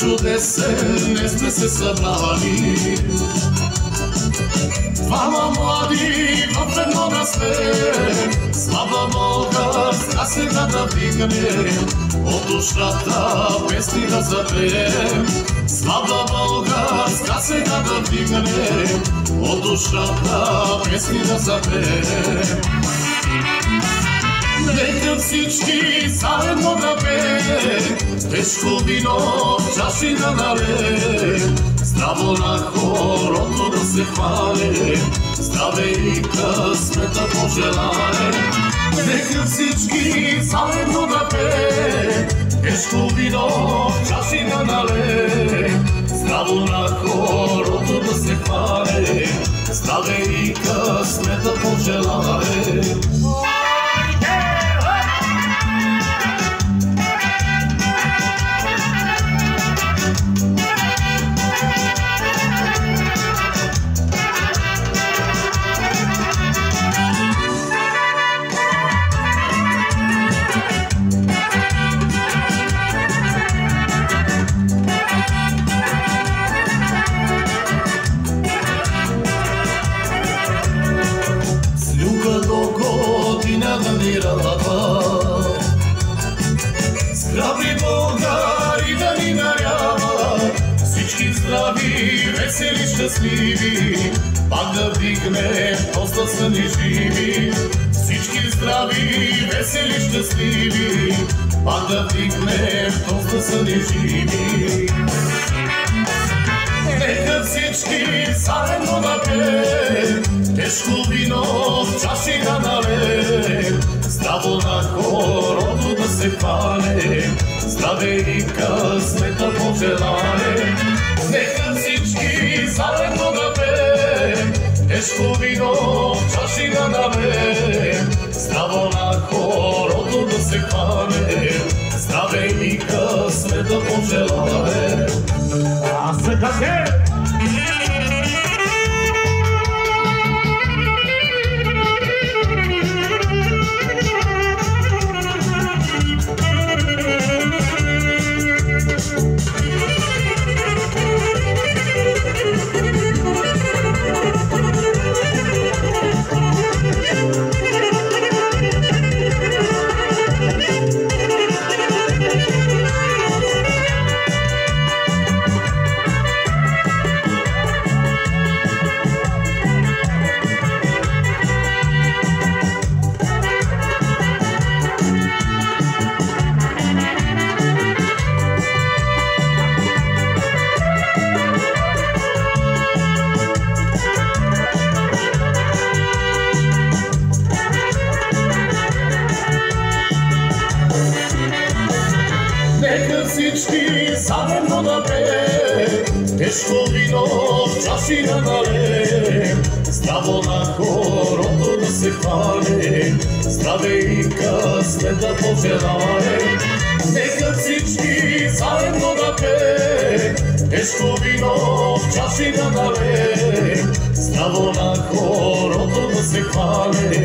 чудесен днес сме се събрали. Двама млади в едно да сме, слава българска сега да вдигнем, от душата песни да запеем. Слава българска сега да вдигнем, от душата песни да запеем. Нека всички заедно да пеем, тежко вино в чаши да налеем, здраво на хорото да се хвалим, здраве и късмет да пожелаем. Нека всички заедно да пеем, тежко вино в чаши да налеем, здраво на хорото да се хвалим, здраве и късмет да пожелаем. Здрави българи да ни дарява, всички здрави, весели, щастливи, пак да вдигнем тост да са ни живи. Всички здрави, весели, щастливи, пак да вдигнем тост да са ни живи. Нека всички заедно да пеем, тежко вино в чаши да налеем, здраво на хорото да се хвалим, здраве и късмет да пожелаем. Нека всички заедно да пеем, тежко вино в чаши да налеем, здраво на хорото да се хвалим, здраве и късмет да пожелаем. А сега се! Нека всички заедно да пеем, тежко вино в чаши да налеем, здраво на хорото да се хвалим, здраве и късмет да пожелаем. Нека всички заедно да пеем, тежко вино в чаши да налеем, здраво на хорото да се хвалим,